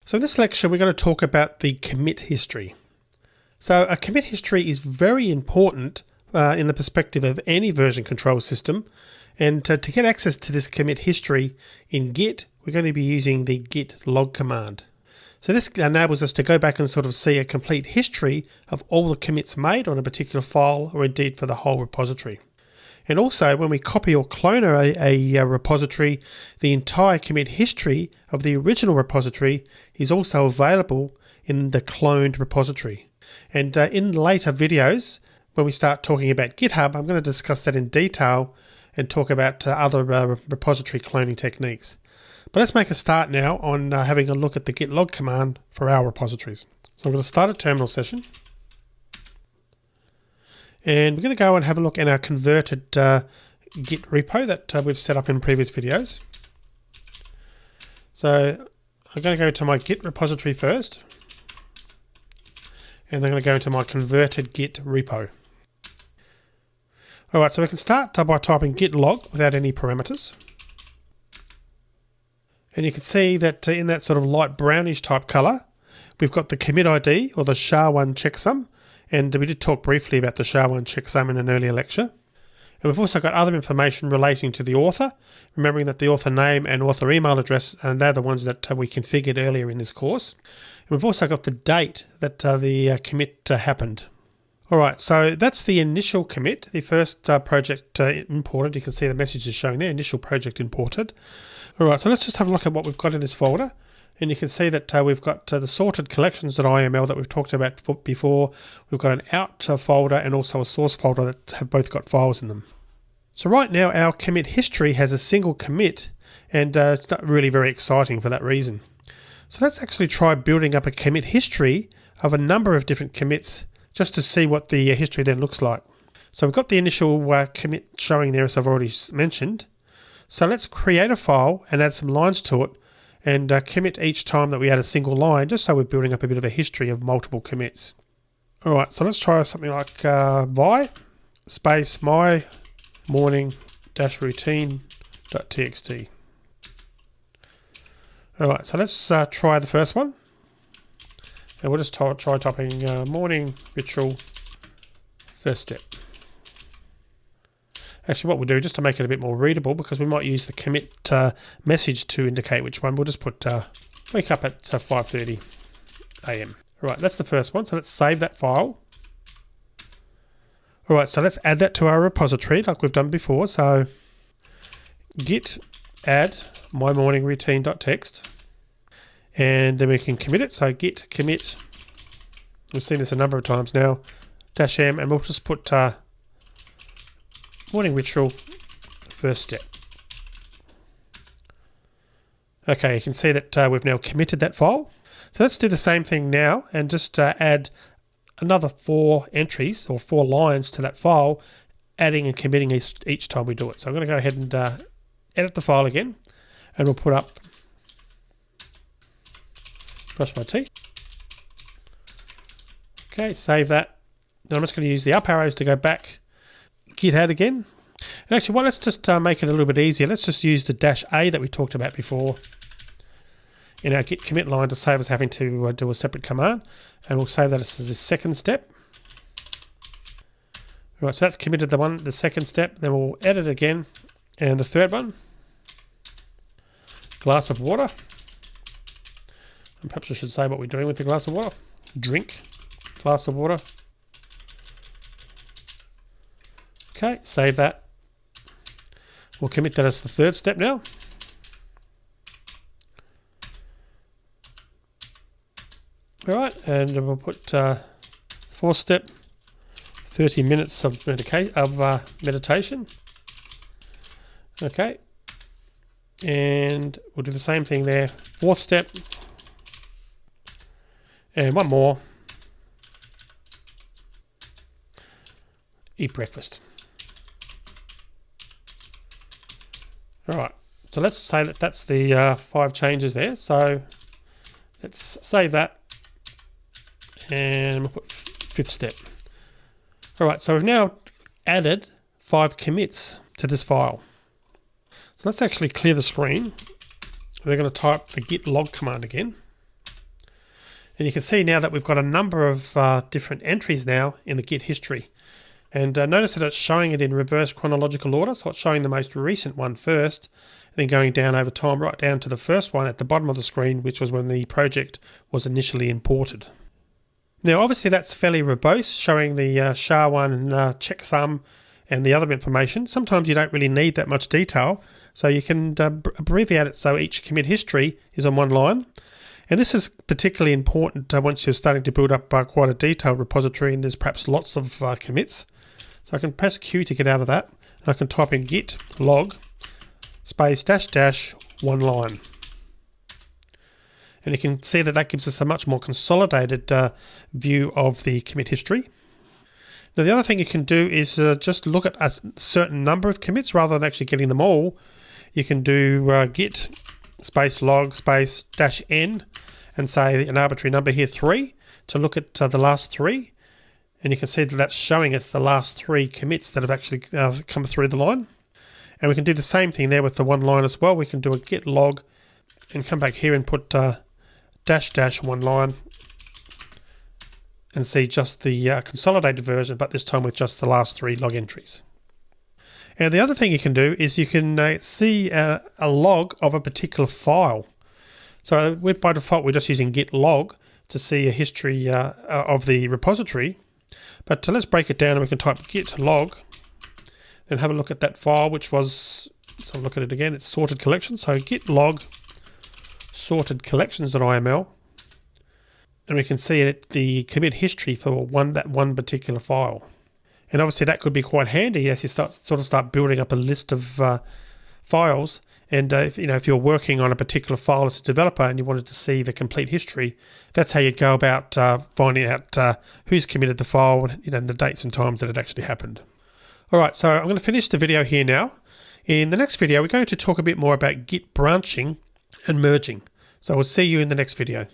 So in this lecture, we're going to talk about the commit history. So a commit history is very important in the perspective of any version control system. And to get access to this commit history in Git, we're going to be using the git log command. So this enables us to go back and sort of see a complete history of all the commits made on a particular file, or indeed for the whole repository. And also, when we copy or clone a repository, the entire commit history of the original repository is also available in the cloned repository. And in later videos, when we start talking about GitHub, I'm going to discuss that in detail and talk about other repository cloning techniques. But let's make a start now on having a look at the git log command for our repositories. So I'm going to start a terminal session. And we're going to go and have a look in our converted Git repo that we've set up in previous videos. So I'm going to go to my Git repository first. And I'm going to go into my converted Git repo. Alright, so we can start by typing git log without any parameters. And you can see that in that sort of light brownish type color, we've got the commit ID or the SHA-1 checksum. And we did talk briefly about the SHA-1 checksum in an earlier lecture. And we've also got other information relating to the author, remembering that the author name and author email address, and they're the ones that we configured earlier in this course. And we've also got the date that the commit happened. Alright, so that's the initial commit, the first project imported. You can see the message is showing there, initial project imported. Alright, so let's just have a look at what we've got in this folder. And you can see that we've got the sorted collections.yml that we've talked about before. We've got an out folder and also a source folder that have both got files in them. So right now our commit history has a single commit, and it's not really very exciting for that reason. So let's actually try building up a commit history of a number of different commits just to see what the history then looks like. So we've got the initial commit showing there, as I've already mentioned. So let's create a file and add some lines to it and commit each time that we add a single line, just so we're building up a bit of a history of multiple commits. Alright, so let's try something like vi space my morning-routine.txt. Alright, so let's try the first one. And we'll just try typing morning ritual first step. Actually, what we'll do, just to make it a bit more readable, because we might use the commit message to indicate which one, we'll just put wake up at 5:30 AM. Right, that's the first one, so let's save that file. Alright, so let's add that to our repository like we've done before. So git add mymorningroutine.txt, and then we can commit it. So git commit, we've seen this a number of times now, -m, and we'll just put morning ritual first step. Okay, you can see that we've now committed that file. So let's do the same thing now and just add another 4 entries or 4 lines to that file, adding and committing each time we do it. So I'm going to go ahead and edit the file again, and we'll put up, brush my teeth. Okay, save that. Then I'm just going to use the up arrows to go back, git add again. And actually, let's just make it a little bit easier. Let's just use the -a that we talked about before in our git commit line to save us having to do a separate command. And we'll save that as the second step. Right, so that's committed the second step. Then we'll edit again. And the third one, glass of water. And perhaps I should say what we're doing with the glass of water. Drink glass of water. Okay, save that. We'll commit that as the third step now. Alright, and we'll put fourth step, 30 minutes of meditation. Okay, and we'll do the same thing there. Fourth step, and one more. Eat breakfast. Alright, so let's say that that's the 5 changes there. So let's save that. And we'll put fifth step. Alright, so we've now added 5 commits to this file. So let's actually clear the screen. We're going to type the git log command again. And you can see now that we've got a number of different entries now in the Git history. And notice that it's showing it in reverse chronological order. So it's showing the most recent one first, then going down over time right down to the first one at the bottom of the screen, which was when the project was initially imported. Now obviously that's fairly verbose, showing the SHA-1 and checksum and the other information. Sometimes you don't really need that much detail, so you can abbreviate it so each commit history is on one line. And this is particularly important once you're starting to build up quite a detailed repository and there's perhaps lots of commits. So I can press Q to get out of that, and I can type in git log space -- one line. And you can see that that gives us a much more consolidated view of the commit history. Now the other thing you can do is just look at a certain number of commits rather than actually getting them all. You can do git space log space -n and say an arbitrary number here 3 to look at the last 3. And you can see that that's showing us the last 3 commits that have actually come through the line. And we can do the same thing there with the one line as well. We can do a git log and come back here and put -- one line and see just the consolidated version, but this time with just the last 3 log entries. And the other thing you can do is you can see a log of a particular file. So by default we're just using git log to see a history of the repository. But let's break it down and we can type git log, then have a look at that file, which was, let's have a look at it again, it's sorted collections. So git log sorted collections.yml, and we can see it, the commit history for that one particular file. And obviously that could be quite handy as you start building up a list of files. And if you're working on a particular file as a developer and you wanted to see the complete history, that's how you'd go about finding out who's committed the file, and the dates and times that it actually happened. All right, so I'm going to finish the video here now. In the next video, we're going to talk a bit more about Git branching and merging. So we'll see you in the next video.